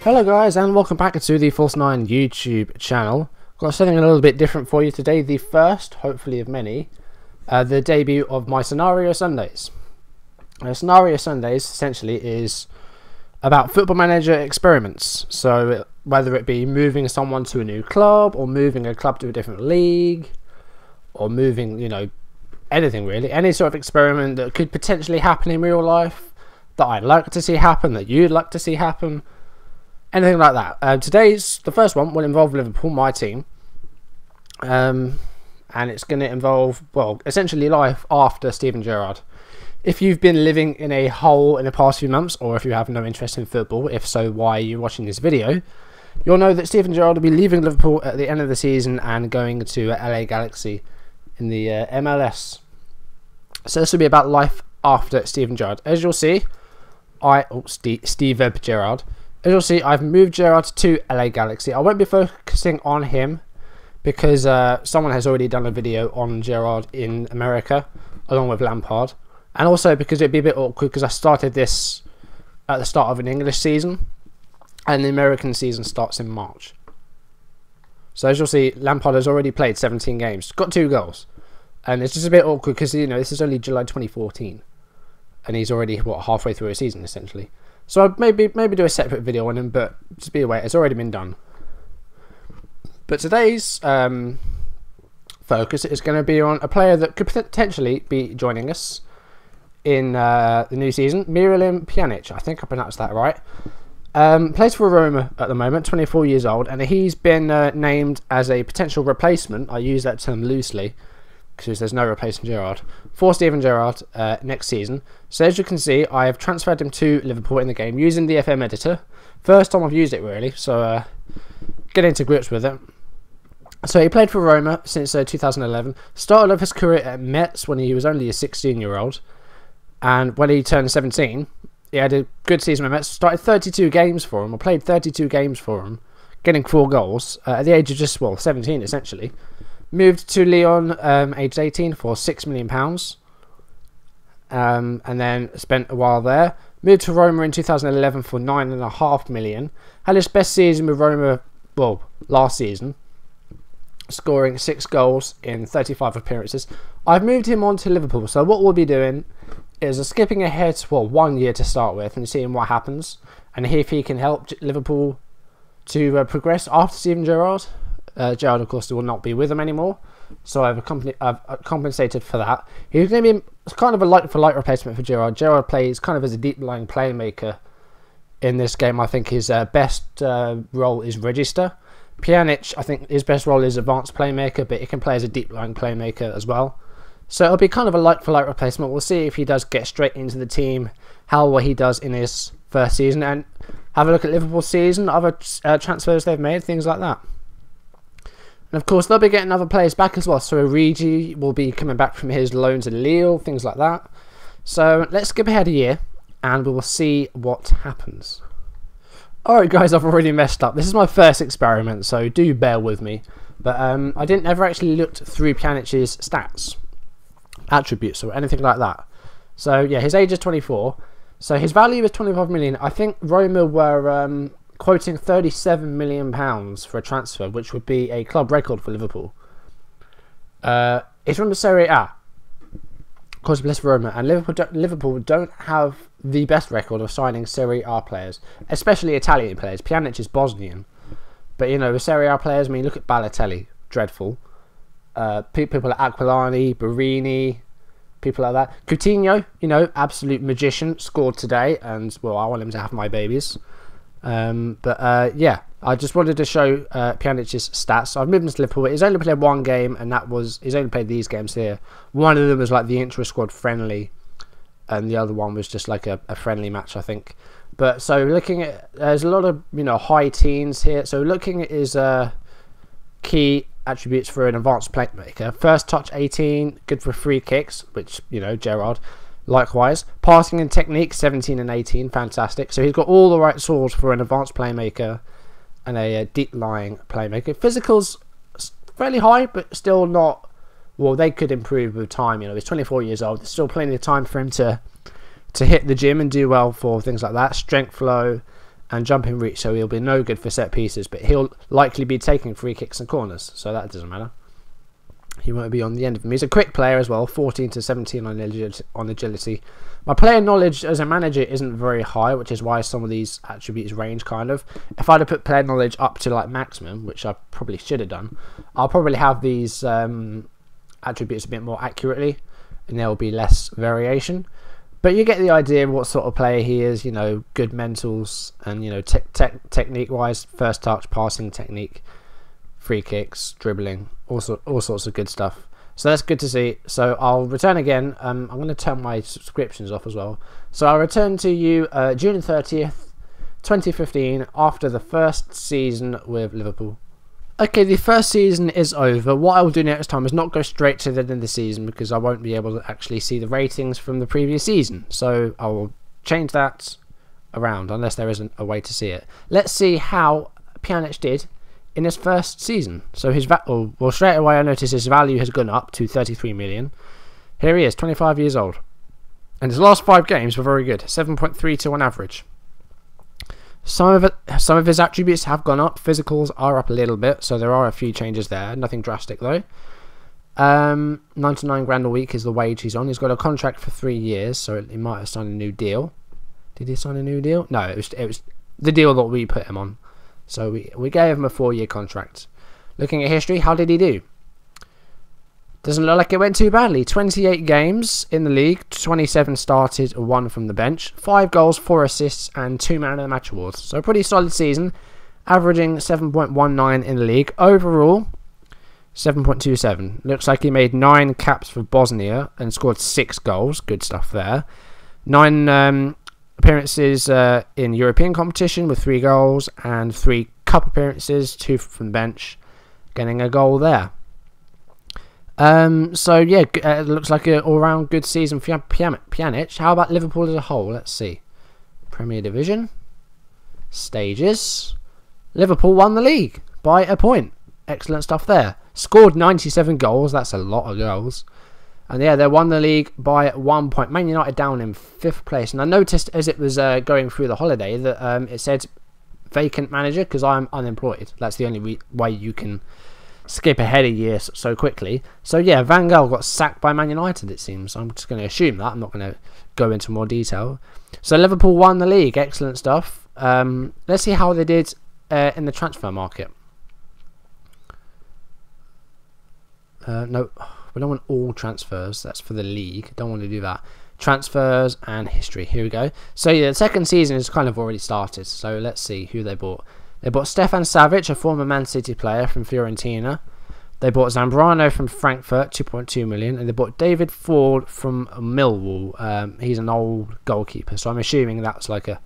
Hello guys, and welcome back to the False 9 YouTube channel. Got something a little bit different for you today, the first, hopefully of many, the debut of my Scenario Sundays. Scenario Sundays essentially is about Football Manager experiments, so whether it be moving someone to a new club, or moving a club to a different league, or moving, anything really, any sort of experiment that could potentially happen in real life, that I'd like to see happen, that you'd like to see happen. Anything like that. The first one will involve Liverpool, my team. And it's going to involve, well, essentially life after Steven Gerrard. If you've been living in a hole in the past few months, or if you have no interest in football, if so, why are you watching this video? You'll know that Steven Gerrard will be leaving Liverpool at the end of the season and going to LA Galaxy in the MLS. So this will be about life after Steven Gerrard. As you'll see, Steven Gerrard. As you'll see, I've moved Gerrard to LA Galaxy. I won't be focusing on him because someone has already done a video on Gerrard in America, along with Lampard. And also because it'd be a bit awkward because I started this at the start of an English season, and the American season starts in March. So as you'll see, Lampard has already played 17 games, got 2 goals. And it's just a bit awkward because, this is only July 2014. And he's already, halfway through a season, essentially. So I'd maybe do a separate video on him, but just be aware, it's already been done. But today's focus is going to be on a player that could potentially be joining us in the new season, Miralem Pjanic. I think I pronounced that right. Plays for Roma at the moment, 24 years old, and he's been named as a potential replacement. I use that term loosely, because there's no replacing Gerrard, for Steven Gerrard next season. So as you can see, I have transferred him to Liverpool in the game using the FM editor. First time I've used it really, so get into grips with it. So he played for Roma since 2011. Started off his career at Metz when he was only a 16-year-old. And when he turned 17, he had a good season with Metz. Started 32 games for him, or played 32 games for him, getting 4 goals at the age of just, 17 essentially. Moved to Lyon, aged 18, for £6 million. And then spent a while there. Moved to Roma in 2011 for £9.5 million. Had his best season with Roma, last season, scoring 6 goals in 35 appearances. I've moved him on to Liverpool. So what we'll be doing is skipping ahead to 1 year to start with and seeing what happens, and if he can help Liverpool to progress after Steven Gerrard. Gerrard, of course, will not be with them anymore, so I've compensated for that. He's going to be kind of a light-for-light replacement for Gerrard. Gerrard plays kind of as a deep-lying playmaker in this game. I think his best role is register. Pjanic, I think his best role is advanced playmaker, but he can play as a deep-lying playmaker as well. So it'll be kind of a light-for-light replacement. We'll see if he does get straight into the team, how well he does in his first season, and have a look at Liverpool's season, other transfers they've made, things like that. And of course, they'll be getting other players back as well. So Origi will be coming back from his loan to Lille, things like that. So let's skip ahead a year and we will see what happens. Alright guys, I've already messed up. This is my first experiment, so do bear with me. But I didn't ever actually look through Pjanic's stats, attributes or anything like that. So yeah, his age is 24. So his value is 25 million. I think Roma were quoting £37 million for a transfer, which would be a club record for Liverpool. It's from the Serie A. Of course, bless Roma, and Liverpool don't have the best record of signing Serie A players, especially Italian players. Pjanic is Bosnian, but the Serie A players. I mean, look at Balotelli, dreadful. People like Aquilani, Barini, people like that. Coutinho, absolute magician, scored today, and I want him to have my babies. Yeah, I just wanted to show Pjanic's stats. So I've moved him to Liverpool. He's only played 1 game, and he's only played these games here. One of them was like the intra-squad friendly, and the other one was just like a friendly match, I think. But so looking at, there's a lot of high teens here. So looking at his key attributes for an advanced playmaker: first touch 18, good for free kicks, which Gerrard. Likewise, passing and technique 17 and 18, fantastic. So he's got all the right tools for an advanced playmaker and a deep-lying playmaker. Physical's fairly high, but still not. Well, they could improve with time. He's 24 years old. There's still plenty of time for him to hit the gym and do well for things like that. Strength flow and jumping reach, so he'll be no good for set pieces, but he'll likely be taking free kicks and corners, so that doesn't matter. He won't be on the end of them. He's a quick player as well, 14 to 17 on agility. My player knowledge as a manager isn't very high, which is why some of these attributes range kind of. If I'd have put player knowledge up to like maximum, which I probably should have done, I'll probably have these attributes a bit more accurately, and there will be less variation. But you get the idea of what sort of player he is, you know, good mentals, and, you know, technique-wise, first touch, passing technique, free kicks, dribbling, all sorts of good stuff. So that's good to see. So I'll return again. I'm going to turn my subscriptions off as well. So I'll return to you June 30th, 2015, after the first season with Liverpool. Okay, the first season is over. What I will do next time is not go straight to the end of the season, because I won't be able to actually see the ratings from the previous season. So I will change that around, unless there isn't a way to see it. Let's see how Pjanic did in his first season. So his well, straight away I notice his value has gone up to 33 million. Here he is, 25 years old. And his last 5 games were very good, 7.32 on average. Some of his attributes have gone up. Physicals are up a little bit, so there are a few changes there. Nothing drastic though. 99 grand a week is the wage he's on. He's got a contract for 3 years, so he might have signed a new deal. Did he sign a new deal? No, it was the deal that we put him on. So we gave him a 4-year contract. Looking at history, how did he do? Doesn't look like it went too badly. 28 games in the league, 27 started, 1 from the bench, 5 goals, 4 assists, and 2 man of the match awards. So a pretty solid season, averaging 7.19 in the league. Overall, 7.27. Looks like he made 9 caps for Bosnia and scored 6 goals. Good stuff there. 9 appearances in European competition with 3 goals, and 3 cup appearances, 2 from the bench, getting a goal there. So yeah, it looks like an all-round good season for Pjanic. How about Liverpool as a whole? Let's see. Premier Division, stages. Liverpool won the league by a point. Excellent stuff there. Scored 97 goals. That's a lot of goals. And yeah, they won the league by 1 point. Man United down in 5th place. And I noticed as it was going through the holiday that it said vacant manager, because I'm unemployed. That's the only way you can skip ahead a year so quickly. So yeah, Van Gaal got sacked by Man United, it seems. I'm just going to assume that. I'm not going to go into more detail. So Liverpool won the league. Excellent stuff. Let's see how they did in the transfer market. No, we don't want all transfers. That's for the league. Don't want to do that. Transfers and history. Here we go. So yeah, the second season has kind of already started. So let's see who they bought. They bought Stefan Savic, a former Man City player from Fiorentina. They bought Zambrano from Frankfurt, 2.2 million. And they bought David Ford from Millwall. He's an old goalkeeper, so I'm assuming that's like a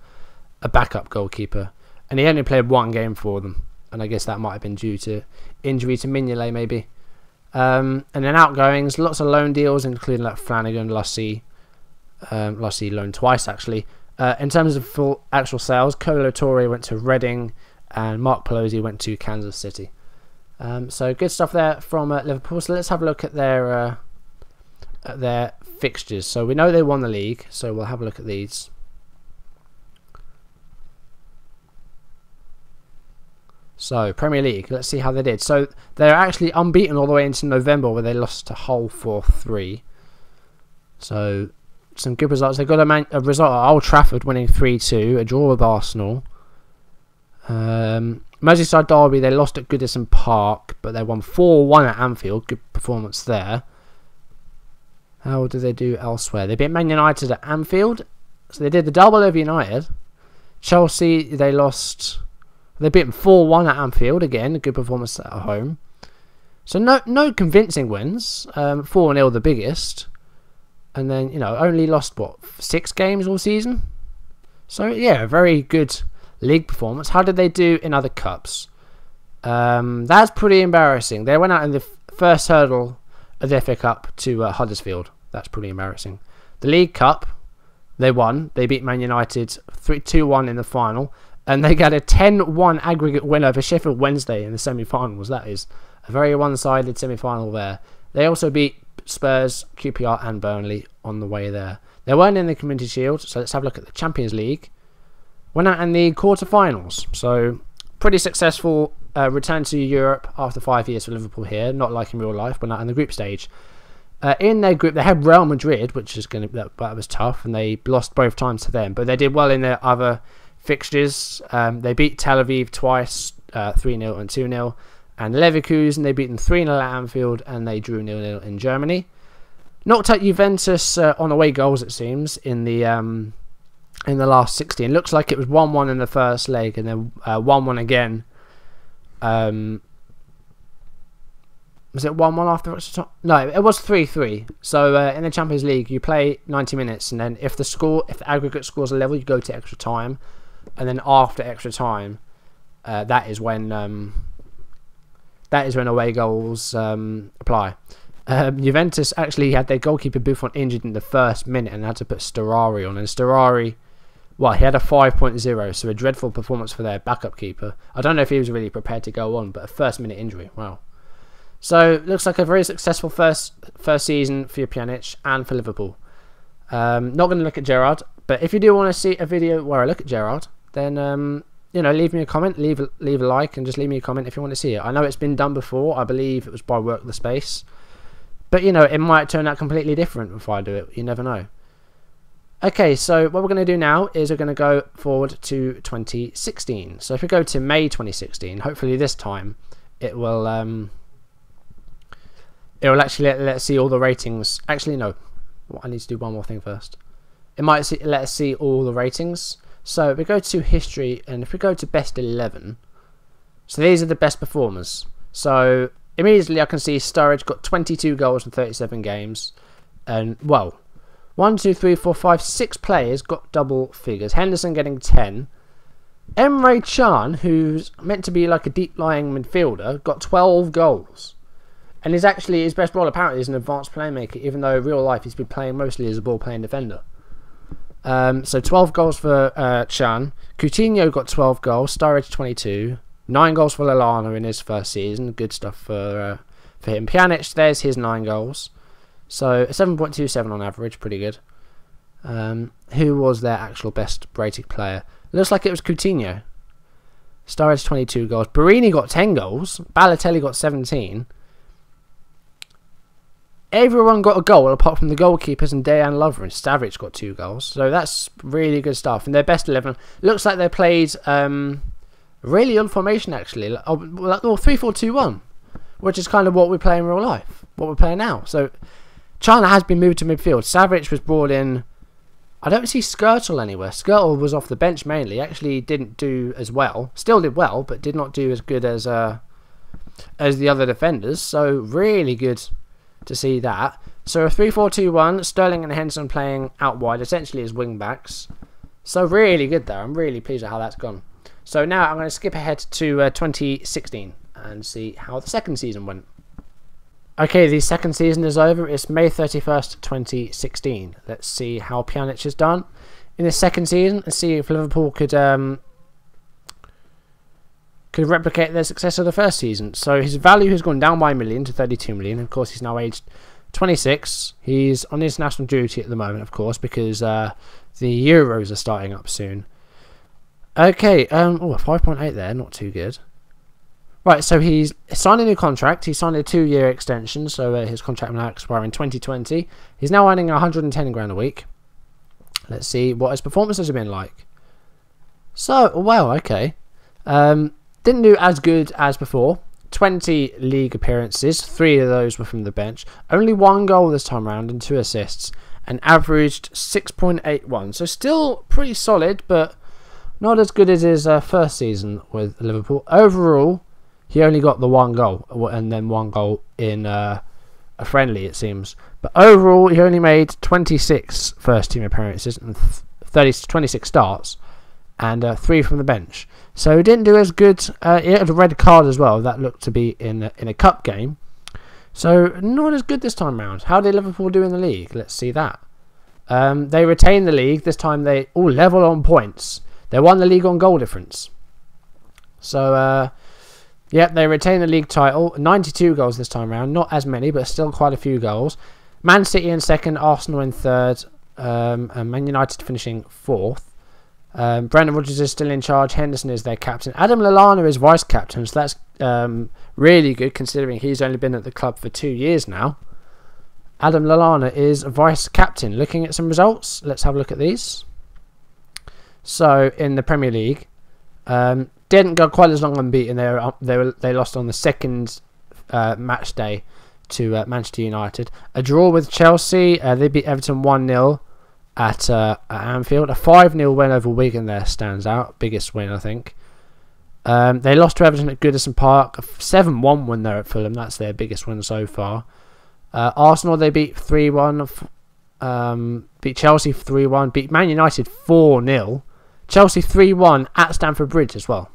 backup goalkeeper. And he only played 1 game for them. And I guess that might have been due to injury to Mignolet, maybe. And then outgoings, lots of loan deals, including like Flanagan, Lassie. Lassie loaned twice, actually. In terms of full actual sales, Kolo Touré went to Reading, and Mark Pelosi went to Kansas City. So good stuff there from Liverpool. So let's have a look at their fixtures. So we know they won the league, so we'll have a look at these. So Premier League, let's see how they did. So they're actually unbeaten all the way into November, where they lost to Hull 4-3. So some good results. They got a result at Old Trafford, winning 3-2, a draw with Arsenal. Merseyside derby, they lost at Goodison Park, but they won 4-1 at Anfield. Good performance there. How did they do elsewhere? They beat Man United at Anfield, so they did the double over United. Chelsea, they lost. They beat them 4-1 at Anfield. Again, a good performance at home. So no convincing wins. 4-0 the biggest. And then, you know, only lost, what, 6 games all season? So, yeah, very good league performance. How did they do in other cups? That's pretty embarrassing. They went out in the first hurdle of the FA Cup to Huddersfield. That's pretty embarrassing. The League Cup, they won. They beat Man United 2-1 in the final. And they got a 10-1 aggregate win over Sheffield Wednesday in the semi-finals. That is a very one-sided semi-final there. They also beat Spurs, QPR and Burnley on the way there. They weren't in the Community Shield, so let's have a look at the Champions League. went out in the quarterfinals. So pretty successful return to Europe after 5 years for Liverpool here. Not like in real life, went out in the group stage. In their group, they had Real Madrid, which is that was tough, and they lost both times to them. But they did well in their other fixtures. They beat Tel Aviv twice, 3-0 and 2-0. And Leverkusen, they beat them 3-0 at Anfield, and they drew 0-0 in Germany. Knocked out Juventus on away goals, it seems, in the last 16. Looks like it was 1-1 in the first leg, and then 1-1 again. Was it 1-1 after extra time? No, it was 3-3. So in the Champions League, you play 90 minutes, and then if the aggregate scores are level, you go to extra time, and then after extra time, that is when away goals apply. Juventus actually had their goalkeeper Buffon injured in the first minute and had to put Storari on. And Storari, well, he had a 5.0, so a dreadful performance for their backup keeper. I don't know if he was really prepared to go on, but a first minute injury, wow. So looks like a very successful first season for Pjanic and for Liverpool. Not going to look at Gerrard, but if you do want to see a video where I look at Gerrard, then leave me a comment, leave a like, and just leave me a comment if you want to see it. I know it's been done before. I believe it was by Work the Space. But, it might turn out completely different if I do it. You never know. Okay, so what we're going to do now is we're going to go forward to 2016. So if we go to May 2016, hopefully this time it will actually let us see all the ratings. Actually, no. I need to do one more thing first. It might let us see all the ratings. So if we go to history, and if we go to best 11, so these are the best performers. So immediately I can see Sturridge got 22 goals in 37 games. And, well, 6 players got double figures. Henderson getting 10. Emre Can, who's meant to be like a deep-lying midfielder, got 12 goals. And his best role apparently is an advanced playmaker, even though in real life he's been playing mostly as a ball-playing defender. So 12 goals for Can. Coutinho got 12 goals. Sturridge 22. 9 goals for Lallana in his first season. Good stuff for him. Pjanic, there's his 9 goals. So 7.27 on average, pretty good. Who was their actual best rated player? Looks like it was Coutinho. Sturridge 22 goals. Barini got 10 goals. Balotelli got 17. Everyone got a goal apart from the goalkeepers and Dejan Lovren. Savic got 2 goals. So that's really good stuff. And their best 11 looks like they played really old formation actually. 3-4-2-1, which is kind of what we play in real life. What we're playing now. So China has been moved to midfield. Savic was brought in. I don't see Skirtle anywhere. Skirtle was off the bench mainly. Actually didn't do as well. Still did well, but did not do as good as the other defenders. So really good to see that. So a 3-4-2-1, Sterling and Henderson playing out wide, essentially as wing backs. So really good there. I'm really pleased with how that's gone. So now I'm going to skip ahead to 2016 and see how the second season went. Okay, the second season is over. It's May 31st, 2016. Let's see how Pjanic has done in the second season and see if Liverpool could replicate their success of the first season. So his value has gone down by 1 million to 32 million. Of course, he's now aged 26. He's on international duty at the moment, of course, because the Euros are starting up soon. Okay, 5.8 there, not too good. Right, so he's signed a new contract. He signed a 2-year extension, so his contract will now expire in 2020. He's now earning 110 grand a week. Let's see what his performances have been like. So, wow, okay. Didn't do as good as before. 20 league appearances, 3 of those were from the bench. Only 1 goal this time around and 2 assists. And averaged 6.81. So still pretty solid, but not as good as his first season with Liverpool. Overall, he only got the 1 goal, and then 1 goal in a friendly, it seems. But overall, he only made 26 first-team appearances and 26 starts, and 3 from the bench. So he didn't do as good. He had a red card as well. That looked to be in a cup game. So not as good this time round. How did Liverpool do in the league? Let's see that. They retained the league. This time they all level on points. They won the league on goal difference. So, yeah, they retained the league title. 92 goals this time around. Not as many, but still quite a few goals. Man City in second, Arsenal in third, and Man United finishing fourth. Brendan Rodgers is still in charge. Henderson is their captain. Adam Lallana is vice captain, so that's really good considering he's only been at the club for 2 years now. Adam Lallana is vice captain. Looking at some results, let's have a look at these. So in the Premier League, didn't go quite as long unbeaten. They lost on the second match day to Manchester United. A draw with Chelsea. They beat Everton 1-0 at Anfield. A 5-0 win over Wigan there stands out. Biggest win, I think. They lost to Everton at Goodison Park. A 7-1 win there at Fulham. That's their biggest win so far. Arsenal, they beat 3-1. Beat Chelsea 3-1. Beat Man United 4-0. Chelsea 3-1 at Stamford Bridge as well.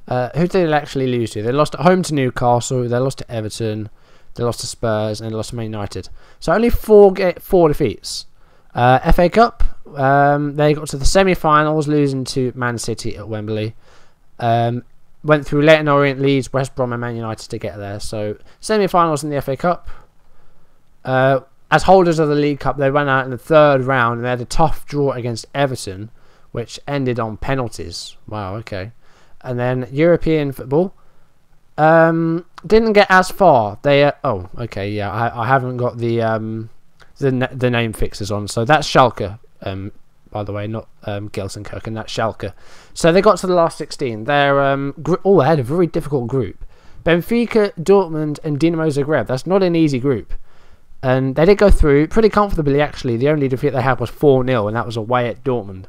Who did they actually lose to? They lost at home to Newcastle. They lost to Everton. They lost to Spurs. And they lost to Man United. So only four defeats. FA Cup, they got to the semi-finals, losing to Man City at Wembley. Went through Leyton Orient, Leeds, West Brom and Man United to get there. So semi-finals in the FA Cup. As holders of the League Cup, they went out in the third round and they had a tough draw against Everton, which ended on penalties. Wow, okay. And then European football, didn't get as far. They oh, okay, yeah. I haven't got the name fixes on. So that's Schalke. By the way, not Gelsenkirchen. That's Schalke. So they got to the last 16. They're they had a very difficult group. Benfica, Dortmund, and Dinamo Zagreb. That's not an easy group. And they did go through pretty comfortably, actually. The only defeat they had was 4-0, and that was away at Dortmund.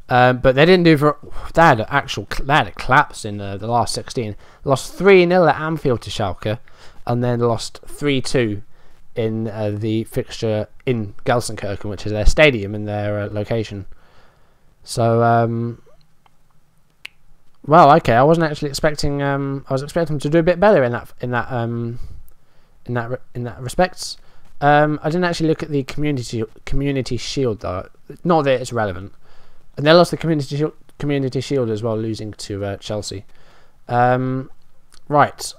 But they didn't do for. They had a collapse in the last 16. Lost 3-0 at Anfield to Schalke, and then lost 3-2 in the fixture in Gelsenkirchen, which is their stadium and their location. So, well, okay. I wasn't actually expecting. I was expecting them to do a bit better in that respects. I didn't actually look at the community shield though. Not that it's relevant. And they lost the community shield as well, losing to Chelsea. Right.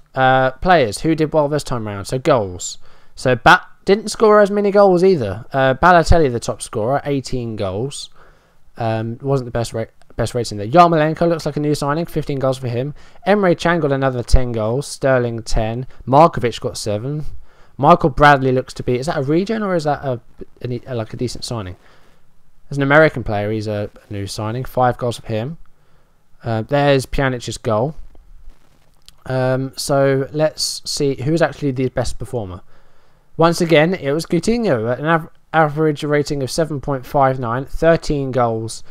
Players who did well this time around. So goals. So didn't score as many goals either. Balotelli, the top scorer, 18 goals. Wasn't the best rating there. Yarmolenko looks like a new signing, 15 goals for him. Emre Can got another 10 goals. Sterling 10. Markovic got 7. Michael Bradley looks to be. Is that a regen or is that like a decent signing? As an American player, he's a new signing. 5 goals for him. There's Pjanic's goal. So let's see who's actually the best performer. Once again, it was Coutinho at an average rating of 7.59, 13 goals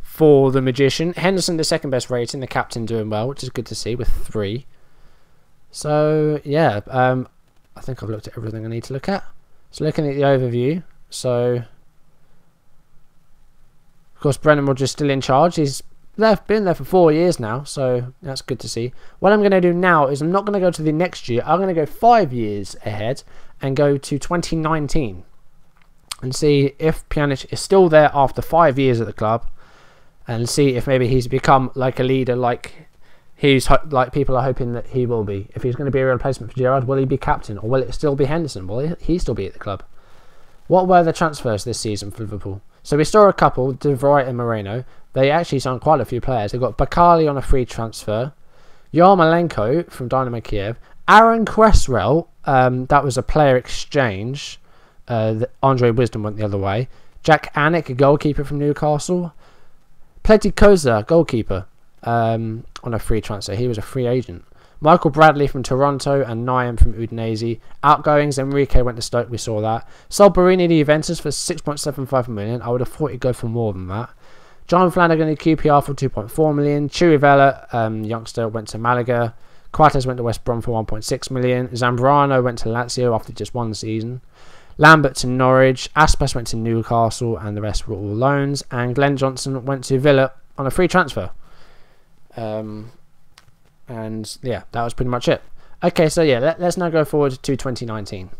for the Magician. Henderson, the second best rating, the captain doing well, which is good to see, with 3. So, yeah, I think I've looked at everything I need to look at. So, looking at the overview, so, of course, Brendan Rodgers still in charge. He's been there for 4 years now, so that's good to see. What I'm going to do now is I'm not going to go to the next year. I'm going to go 5 years ahead and go to 2019 and see if Pjanic is still there after 5 years at the club, and see if maybe he's become like a leader, like people are hoping that he will be. If he's going to be a replacement for Gerrard, will he be captain, or will it still be Henderson? Will he still be at the club? What were the transfers this season for Liverpool? So we saw a couple, De Vrij and Moreno. They actually signed quite a few players. They got Bakali on a free transfer, Yarmolenko from Dynamo Kiev, Aaron Cresswell, that was a player exchange. Andre Wisdom went the other way. Jack Anick, a goalkeeper from Newcastle. Pletikosa, goalkeeper, on a free transfer. He was a free agent. Michael Bradley from Toronto and Nyam from Udinese. Outgoings, Enrique went to Stoke, we saw that. Solberini to Juventus for 6.75 million. I would have thought he'd go for more than that. John Flanagan to QPR for 2.4 million. Chirivella, youngster, went to Malaga. Coates went to West Brom for 1.6 million. Zambrano went to Lazio after just 1 season. Lambert to Norwich. Aspas went to Newcastle, and the rest were all loans. And Glenn Johnson went to Villa on a free transfer. And yeah, that was pretty much it. Okay, so yeah, let's now go forward to 2019.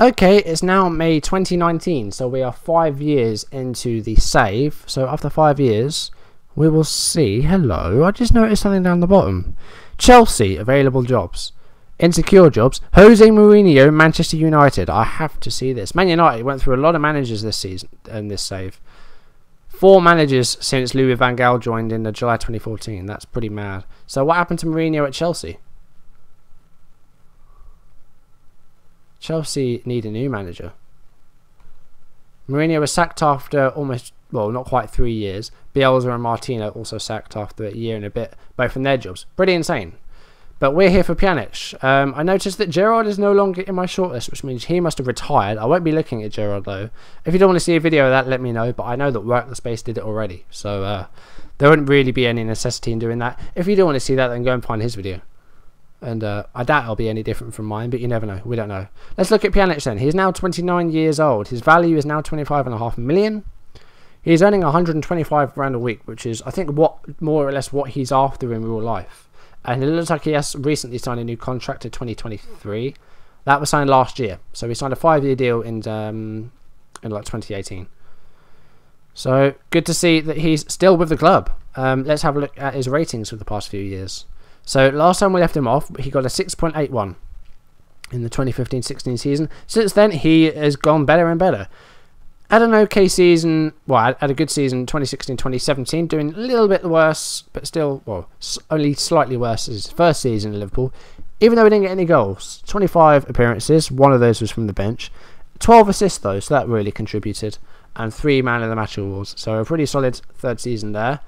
Okay, it's now May 2019, so we are 5 years into the save. So after 5 years, we will see. Hello, I just noticed something down the bottom. Chelsea, available jobs. Insecure jobs. Jose Mourinho, Manchester United. I have to see this. Man United went through a lot of managers this season and this save. 4 managers since Louis van Gaal joined in July 2014. That's pretty mad. So what happened to Mourinho at Chelsea? Chelsea need a new manager. Mourinho was sacked after almost, well, not quite 3 years. Bielsa and Martino also sacked after a year and a bit, both from their jobs. Pretty insane. But we're here for Pjanic. I noticed that Gerrard is no longer in my shortlist, which means he must have retired. I won't be looking at Gerrard though. If you don't want to see a video of that, let me know. But I know that Work the Space did it already. So there wouldn't really be any necessity in doing that. If you do want to see that, then go and find his video. And I doubt it'll be any different from mine, but you never know. We don't know. Let's look at Pjanic then. He's now 29 years old. His value is now 25.5 million. He's earning 125 grand a week, which is, I think, what more or less what he's after in real life. And it looks like he has recently signed a new contract to 2023. That was signed last year. So he signed a 5-year deal in like 2018. So good to see that he's still with the club. Let's have a look at his ratings for the past few years. So last time we left him off, he got a 6.81 in the 2015-16 season. Since then, he has gone better and better. Had an okay season, well, had a good season 2016-2017, doing a little bit worse, but still, well, only slightly worse as his first season in Liverpool, even though he didn't get any goals. 25 appearances, one of those was from the bench. 12 assists though, so that really contributed, and 3 Man of the Match awards, so a pretty solid third season there.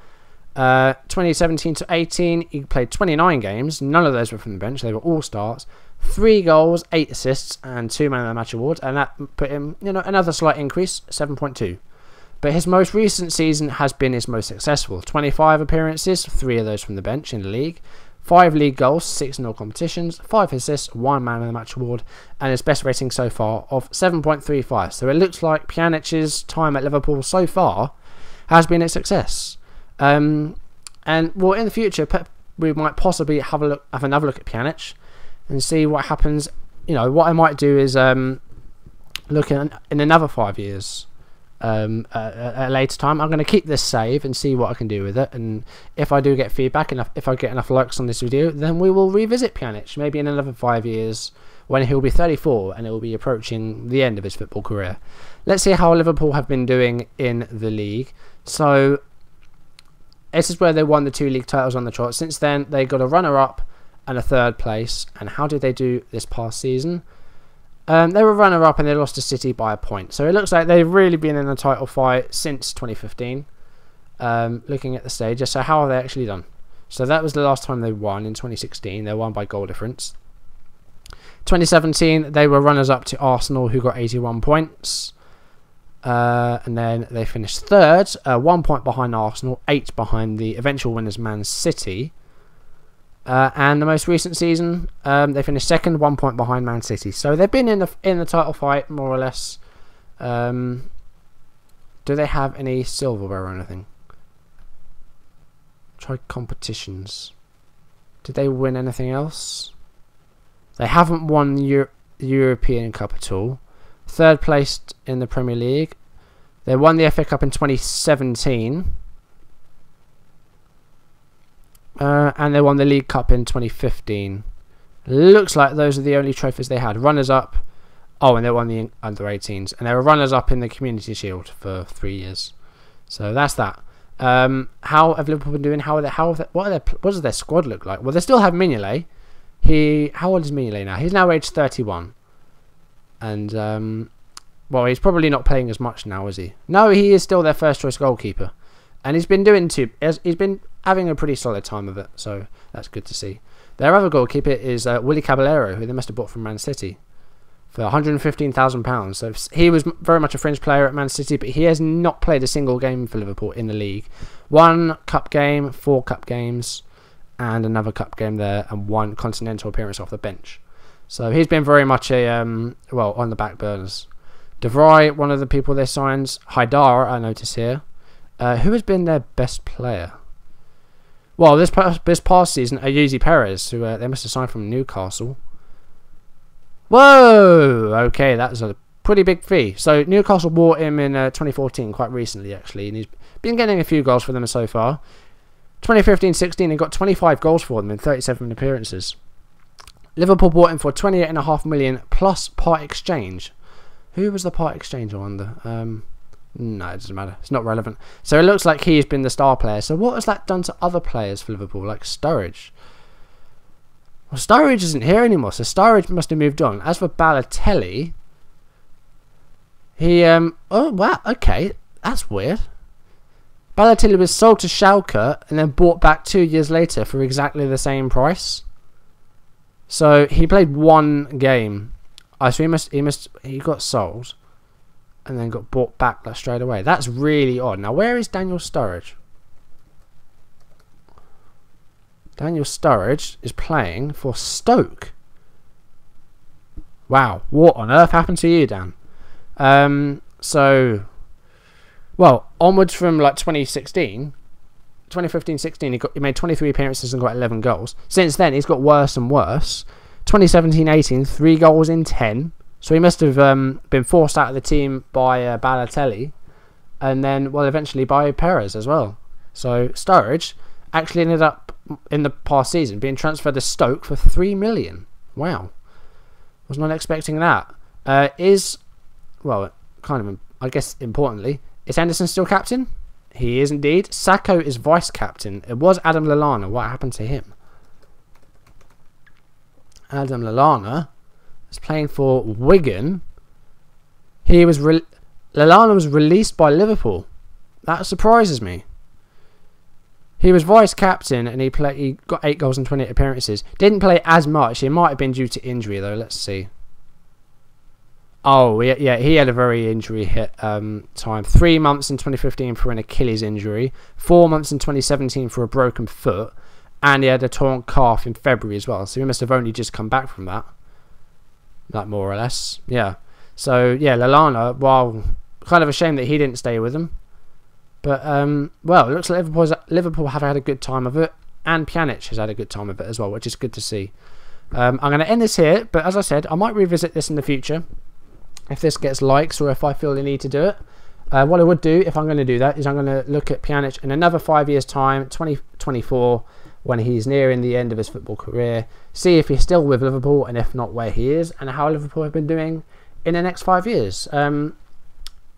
2017-18, he played 29 games, none of those were from the bench, they were all starts. 3 goals, 8 assists, and 2 Man of the Match awards, and that put him, you know, another slight increase, 7.2. But his most recent season has been his most successful. 25 appearances, 3 of those from the bench in the league. 5 league goals, 6 in all competitions, 5 assists, 1 Man of the Match award, and his best rating so far of 7.35. So it looks like Pjanic's time at Liverpool so far has been a success. And well, in the future, we might possibly have another look at Pjanic and see what happens. You know, what I might do is look in another 5 years at a later time. I'm going to keep this save and see what I can do with it, and if I do get feedback and if I get enough likes on this video, then we will revisit Pjanic maybe in another 5 years when he'll be 34 and it will be approaching the end of his football career. Let's see how Liverpool have been doing in the league. So this is where they won the 2 league titles on the trot. Since then, they got a runner-up and a 3rd place. And how did they do this past season? They were runner-up and they lost to City by a point. So it looks like they've really been in the title fight since 2015. Looking at the stages. So how have they actually done? So that was the last time they won in 2016. They won by goal difference. 2017, they were runners-up to Arsenal, who got 81 points. And then they finished 3rd, 1 point behind Arsenal, 8 behind the eventual winners Man City. And the most recent season, they finished 2nd, 1 point behind Man City. So they've been in the title fight more or less. Do they have any silverware or anything? Try competitions. Did they win anything else? They haven't won the European Cup at all. 3rd placed in the Premier League. They won the FA Cup in 2017. And they won the League Cup in 2015. Looks like those are the only trophies they had. Runners-up. Oh, and they won the Under-18s. And they were runners-up in the Community Shield for 3 years. So that's that. How have Liverpool been doing? What does their squad look like? Well, they still have Mignolet. How old is Mignolet now? He's now aged 31. And, well, he's probably not playing as much now, is he? No, he is still their first choice goalkeeper. And he's been he's been having a pretty solid time of it, so that's good to see. Their other goalkeeper is Willy Caballero, who they must have bought from Man City for £115,000. So he was very much a fringe player at Man City, but he has not played a single game for Liverpool in the league. 1 cup game, 4 cup games, and another cup game there, and 1 continental appearance off the bench. So he's been very much well, on the back burners. De Vrij, one of the people they signed. Haidar, I notice here. Who has been their best player? Well, this past season, Ayuzi Perez, who they must have signed from Newcastle. Whoa! Okay, that's a pretty big fee. So Newcastle bought him in 2014, quite recently actually, and he's been getting a few goals for them so far. 2015-16, he got 25 goals for them in 37 appearances. Liverpool bought him for 28.5 million plus part exchange. Who was the part exchange, I wonder? No, it doesn't matter. It's not relevant. So it looks like he's been the star player. So what has that done to other players for Liverpool, like Sturridge? Well, Sturridge isn't here anymore, so Sturridge must have moved on. As for Balotelli, he oh wow, okay, that's weird. Balotelli was sold to Schalke and then bought back 2 years later for exactly the same price. So he played one game. So he got sold and then got bought back like straight away. That's really odd. Now where is Daniel Sturridge? Daniel Sturridge is playing for Stoke. Wow, what on earth happened to you, Dan? So, well, onwards from like 2015-16, he made 23 appearances and got 11 goals. Since then, he's got worse and worse. 2017-18, 3 goals in 10. So he must have been forced out of the team by Balotelli, and then, well, eventually by Perez as well. So Sturridge actually ended up in the past season being transferred to Stoke for 3 million. Wow, was not expecting that. Well, kind of, I guess, importantly, is Henderson still captain? He is indeed. Sacco is vice captain. It was Adam Lallana. What happened to him? Adam Lallana is playing for Wigan. Lallana was released by Liverpool. That surprises me. He was vice captain and he got 8 goals and 28 appearances. Didn't play as much. It might have been due to injury though. Let's see. Oh yeah, he had a very injury hit time. 3 months in 2015 for an Achilles injury. 4 months in 2017 for a broken foot, and he had a torn calf in February as well. So he must have only just come back from that. Like more or less, yeah. So yeah, Lallana. Well, kind of a shame that he didn't stay with them. But, well, it looks like Liverpool have had a good time of it, and Pjanic has had a good time of it as well, which is good to see. I'm going to end this here, but as I said, I might revisit this in the future if this gets likes or if I feel the need to do it. What I would do, if I'm going to do that, is I'm going to look at Pjanic in another 5 years' time, 2024, when he's nearing the end of his football career, see if he's still with Liverpool, and if not, where he is, and how Liverpool have been doing in the next 5 years.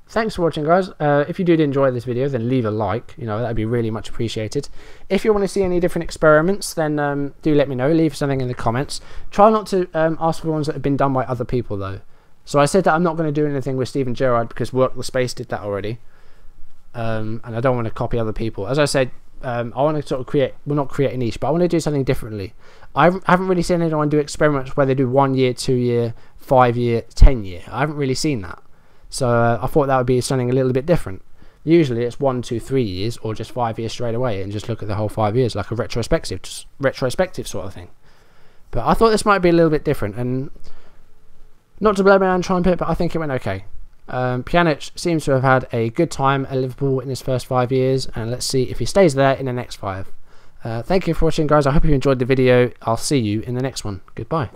Thanks for watching, guys. If you did enjoy this video, then leave a like. You know, that'd be really much appreciated. If you want to see any different experiments, then do let me know. Leave something in the comments. Try not to ask for ones that have been done by other people, though. So I said that I'm not going to do anything with Steven Gerrard because Work the Space did that already. And I don't want to copy other people. As I said, I want to sort of create, well, not create a niche, but I want to do something differently. I haven't really seen anyone do experiments where they do 1 year, 2 year, 5 year, 10 year. I haven't really seen that. So I thought that would be something a little bit different. Usually it's 1, 2, 3 years, or just 5 years straight away, and just look at the whole 5 years like a retrospective sort of thing. But I thought this might be a little bit different, and not to blow my own trumpet, but I think it went okay. Pjanic seems to have had a good time at Liverpool in his first 5 years, and let's see if he stays there in the next 5. Thank you for watching, guys. I hope you enjoyed the video. I'll see you in the next one. Goodbye.